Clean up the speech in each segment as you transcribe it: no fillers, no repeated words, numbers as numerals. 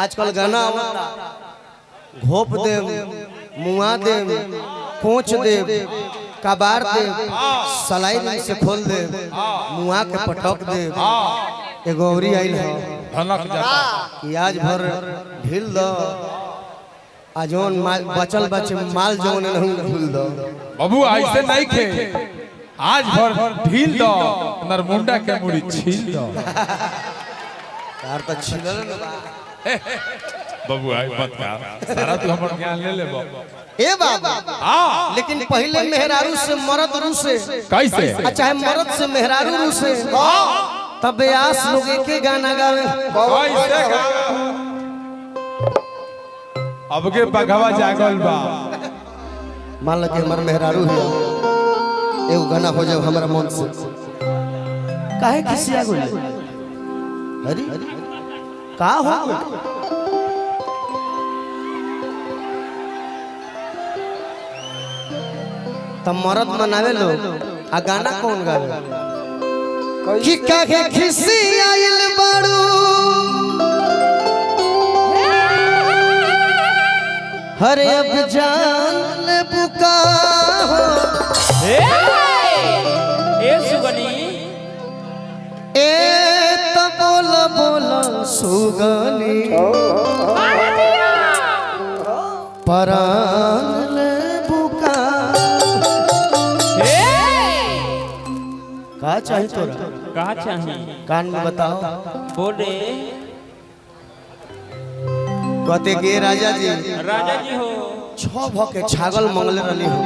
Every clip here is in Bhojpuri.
आजकल गाना घोप दे मुआ दे कोच दे कबार दे सलाई से खोल दे मुआ के पटक दे एगो औरी आइल है कि आज भर ढील दो आजोन बचल बचे माल जौन नहीं भूल दो बाबू ऐसे नहीं खे आज भर ढील दो नरमुंडा के मुड़ी छील दो यार तो छीलल ना बाबू आई मत कर सारा तू हमर ज्ञान ले बाबू ए बाबा हां लेकिन पहले मेहरारू से मर्द रू से कैसे अच्छा है मर्द से मेहरारू रू से तब आस लोग के गाना गावे कैसे अब के बघवा जागल बा मान लगे हमर मेहरारू है एगो गाना हो जाए हमरा मन से काहे खिसिया गइल अरे का हो तब मर्द मनावे लो आ गाना कौन गावे कि काहे खिसियाइल बाड़ू हरे अब जान ले बुका हो ए सुगनी ए त बोल सुगनी परान ले बुका का चाहिए तोरा कहा चाहिए कान में बताओ बोले कहते के राजा जी हो छो भके छागल मंगले रहली हो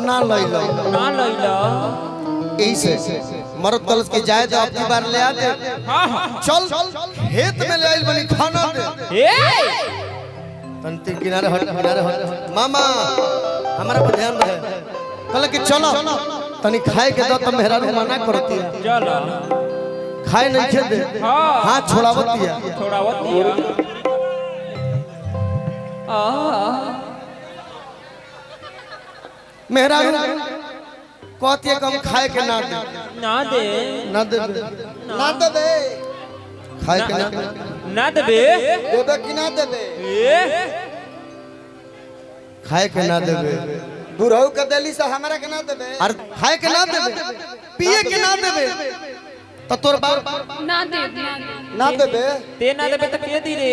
ना लइलो ना लइला ऐसे मरद कलस के जाए तो अपनी बार ले आ दे चल खेत में ले आइल बनी खाना दे तंती किनारे हट मामा हमारा पर ध्यान रहे कल के चलो तनी खाए के दो तो मेहरारू मना करती है चलो खाए नहीं खे दे हाथ छोड़ावती है छोड़ावती मेहरारू कहती है कम खाए के ना दे ना दे ना दे ना दे खाए के ना देबे देबे कि ना देबे खाए के ना देबे बुढ़ऊ के देली से हमरा के ना देबे और खाए के ना देबे पिए के ना देबे तो तोर बाप ना देबे ते ना देबे तो के दी रे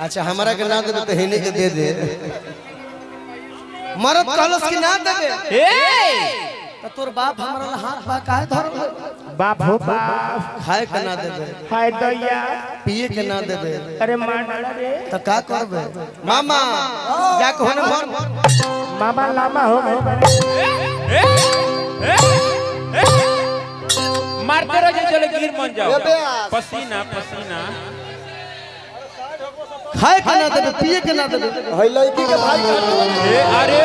अच्छा हमरा के ना देबे तो हेने के दे दे मरद कहलस कि ना देबे तो तोर बाप हमरा हाथ बा काहे धर बाप हो बाप खाए के ना देबे हाय दैया पिए के ना देबे अरे मार रे तो का करबे मामा जा के होने मर मामा लामा हो गए मारते रहो चले गिर मन जाओ पसीना पसीना खाए के ना देबे पिए के ना देबे हई लड़की के भाई अरे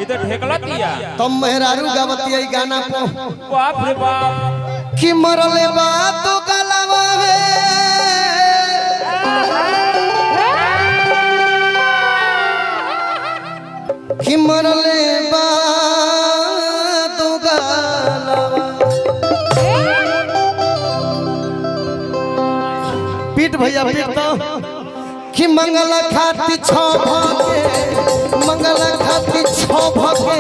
इधर ढेकला दिया तुम मेहरारू गावती गाना को बाप रे बाप कि मरले बा तो गलवा है कि मरले बा तो गलवा पीट भैया पीट तो कि मंगल खाती छो भके मंगल खाती छो भके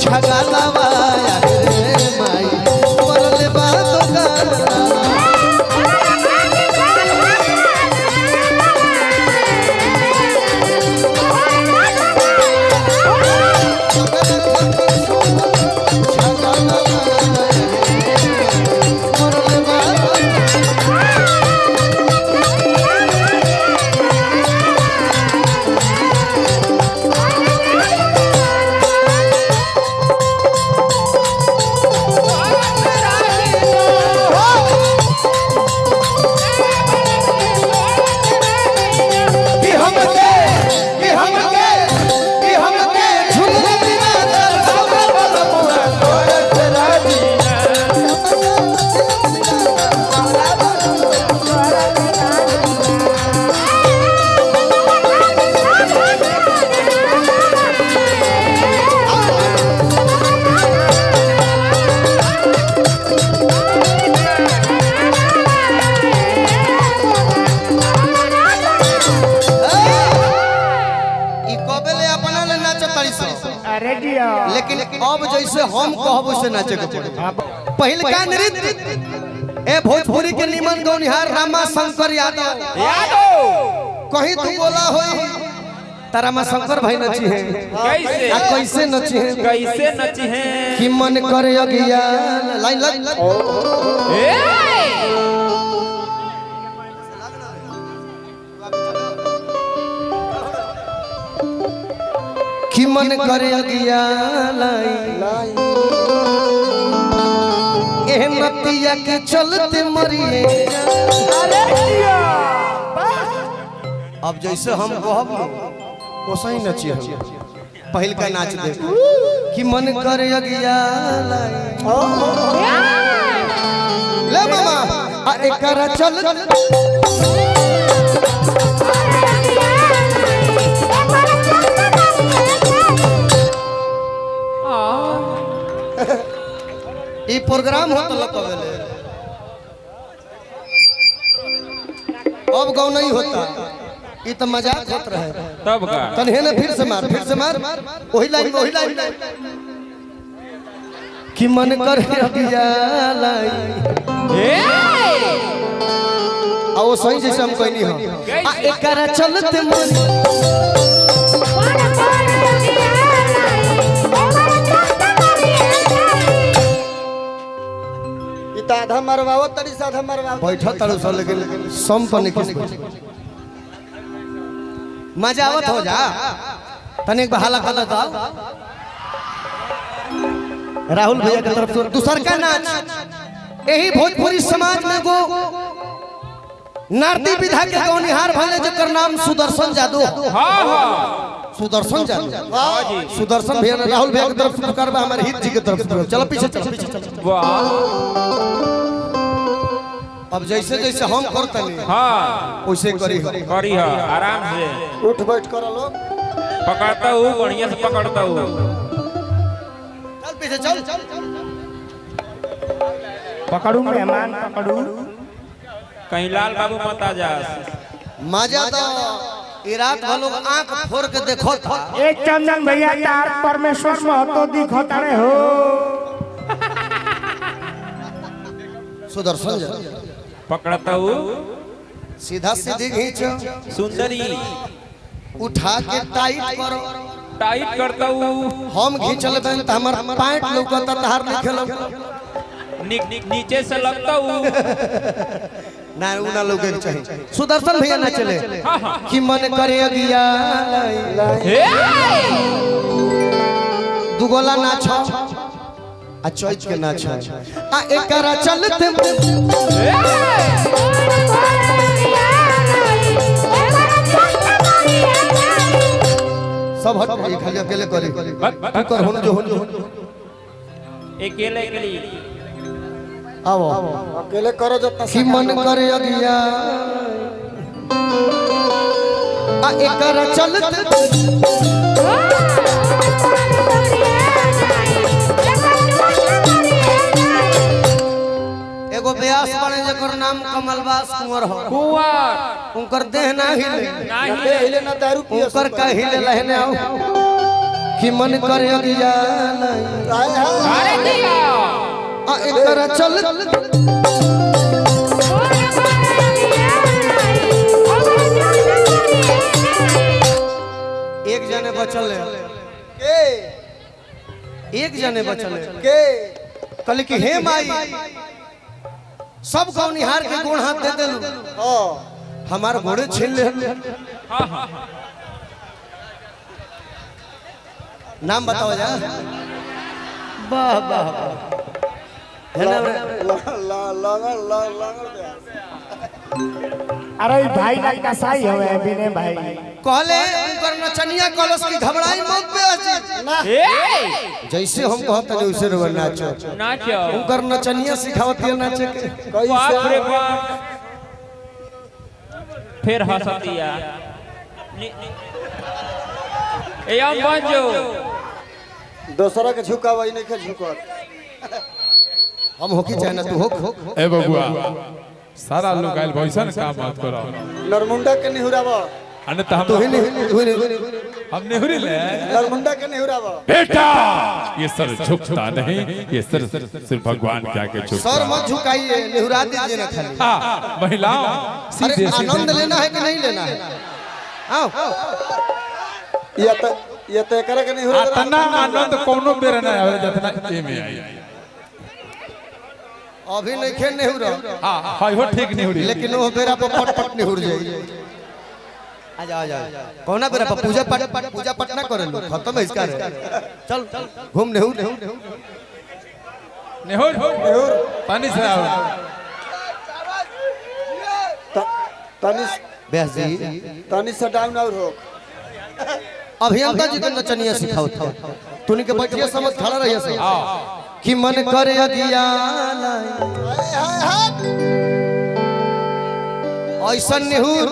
छगलवा रे माई मरले बा तो गलवा अरे जिया लेकिन अब जैसे हम कहब वैसे नाचे के पड़ी। पहिल का नृत्य ए भोजपुरी के निमन गौनिहार रामा शंकर यादव कहीं तू बोला होई तारा मा शंकर भाई नची है कैसे आ कैसे नची है कैसे नची है कि मन करे अगिया लाइन लाइन कि मन करे अगिया लाई एह नतिया के चलते मरिए अरे जिया अब जैसे हम कहब वैसे ही नचिए पहिल का नाच दे कि मन करे अगिया लाई ले मामा आ एकरा चल ई प्रोग्राम होत लकवेले अब गाँव नहीं होता ये तो मजाक होत रहे तब का तन्हे ने फिर से मार वही लाइन कि मन करे अगिया लाई आ वो सही जैसे हम कहनी हो आ एकरा चलते मन आधा मरवाओ तरी से आधा मरवाओ बैठा तारू सा लेकिन सम पर निकल मजा आवत हो जा तने एक बहाला कर दो राहुल भैया की तरफ से दूसर का नाच यही भोजपुरी समाज में गो नारदी विधा के गौनिहार भले जकर नाम सुदर्शन जादू सुदर्शन जादू सुदर्शन भैया राहुल भैया की तरफ से करबा हमारे हित जी की तरफ से चलो पीछे चलो अब जैसे जैसे हम करतनी वैसे करी हो आराम से उठ बैठ कर लो पकड़ता हूँ बढ़िया से पकड़ता हूँ चल पीछे चल पकड़ू मेहमान पकड़ू कहीं लाल बाबू मत आ जा मजा तो ये रात वालों आंख फोड़ के देखो था एक चंदन भैया तार परमेश्वर महतो दिखता रे हो सुदर्शन जा पकड़ता हूँ सीधा सीधी खींचो सुंदरी उठा के टाइट करो टाइट करता हूँ हम खींचल बन त हमर पैंट लौकता तहार लिखे लौक नीचे से लगता हूँ ना उना लोग के चाहिए सुदर्शन भैया ना चले कि मन करे अगिया दुगोला नाच आ चौथ के नाच आ एकरा चलते सब हट ये खाली अकेले करे कर होन जो अकेले के लिए आओ अकेले करो जब तक कि मन करे अगिया आ एकरा चलते एगो व्यास बने जकर नाम कमलबास कुंवर हो कुंवर उनकर देह ना हिले दे हिले ना दारू पियो उनकर का हिले लहने आओ कि मन करे अगिया अरे दिया आ एकरा चल एक जने बचल है के एक जने बचल है के कल की हे माई सब गौनिहार के गोड़ हाथ दे देलू हां हमार घोड़े छीन ले नाम बताओ जा वाह वाह है ना अरे भाई ना कसाई हवे बिने भाई कहले उनकर नचनिया कलश की घबराई मत पे अछि ना जैसे हम कहत नहीं वैसे रो नाचो नाचो उनकर नचनिया सिखावती नाचे के बाप रे बाप फिर हंसतिया ए हम बंजो दूसरा के झुकावई नहीं के झुकत हम होकी चाहे ना तू होक ए बबुआ सारा लोग आइल भइसन काम मत करो नरमुंडा के निहुरावा अने तो तू ही हम नहीं हम नेहुरी ले नरमुंडा के नेहुरावा बेटा ये सर झुकता नहीं, ये सर सिर्फ भगवान के आगे झुकता सर मत झुकाइए, नेहुरा दीजिए ना खाली। हाँ, महिलाओं अरे सीधे आनंद सीधे लेना है कि नहीं लेना है? आओ ये तो एकरा के नेहुरा अतना आनंद कोनो बेर ना आवे जितना ए में आई। अभी नहीं खे नेहुरा, हां हाय हो ठीक नेहुरी, लेकिन वो बेरा पर पट पट नेहुर जाई। आ जा कौना बेरा पर पूजा पाठ ना करे लोग, खत्म है इसका रे। चल घूम नेहुर नेहुर पानी से आओ। तनी से डाउन और हो। अभियंता जी के नचनिया सिखाओ था, तूनी के बैठिए समझ खड़ा रहिए से कि मन करे अगिया ऐसा नेहुर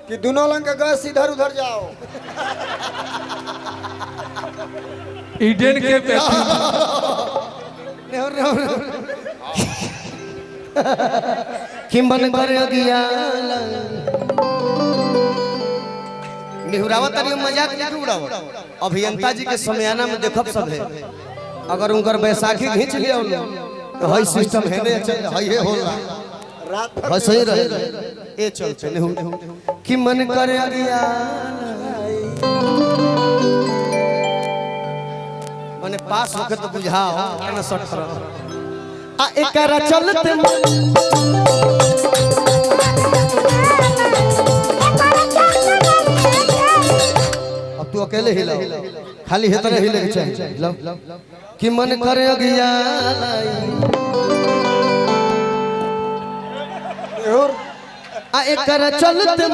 कि दोनों लंग के गए इधर उधर जाओ। ईडन के बेटी कि मन करे अगिया निहुरावा तनी मजाक नहीं उड़ावा। अभियंता जी के समयाना में देखब सब है, अगर उनकर बैसाखी खींच लिया तो हई सिस्टम है ने चल हई है होला रात बस सही रहे ए चलते नेहुर कि मन करे अगिया मने पास होके तो बुझाओ ना सट कर आ एकरा चलते अब तू अकेले हिला, खाली हे तरह हिले के चाहिए लो कि मन करे अगिया आ एकरा चलते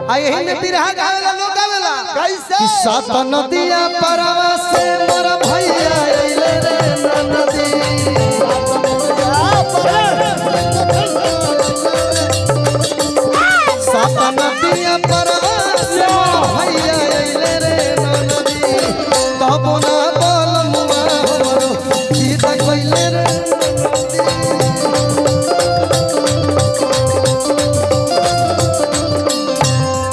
आ यही में बिरहा गावेला लोग गावेला कैसे कि सात नदिया परवा से मोर भैया अइले रे नदी सात नदिया परवा से मोर भैया अइले रे नदी तब ना बोल मुआ हमरो गीत गइले रे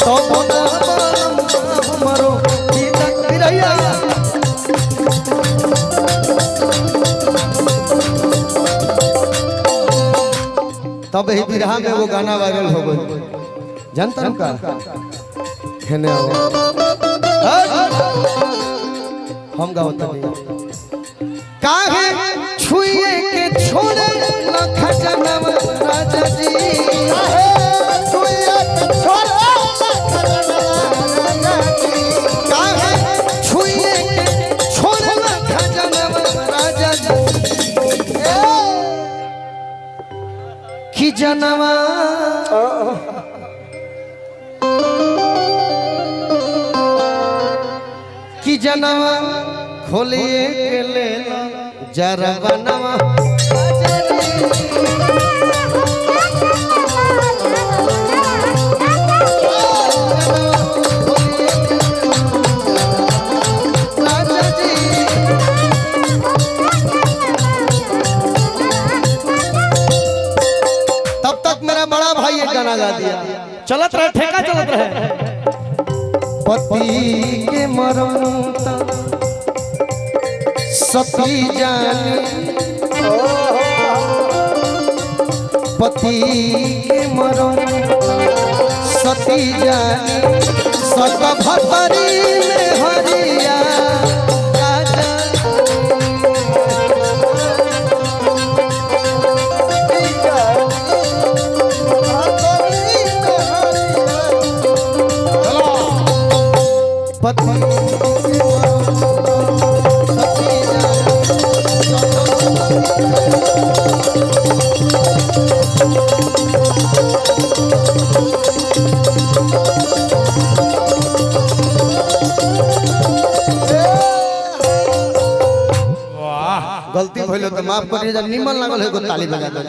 तब ना बोल मुआ हमरो गीत बिरैया तब ही बिरहा में वो गाना वायरल हो गई, जानता हूँ का कहने आओ हम गाओ तभी काहे छुए के छोड़े न खजनम राजा जी काहे छुए के छोड़े न खजनम राजा जी कि जनवा कि जनवा खोलिए के ले जरा बनवा राजा जी तब तक मेरा बड़ा भाई एक गाना गा दिया, चलत रहे ठेका चलत रहे पति के मरम सती जानी पति के मरम सती जानी सत भतरी में हरिया राजा पति गलती भइल तो माफ करिए, जब निमन लागल है ताली बजा दो।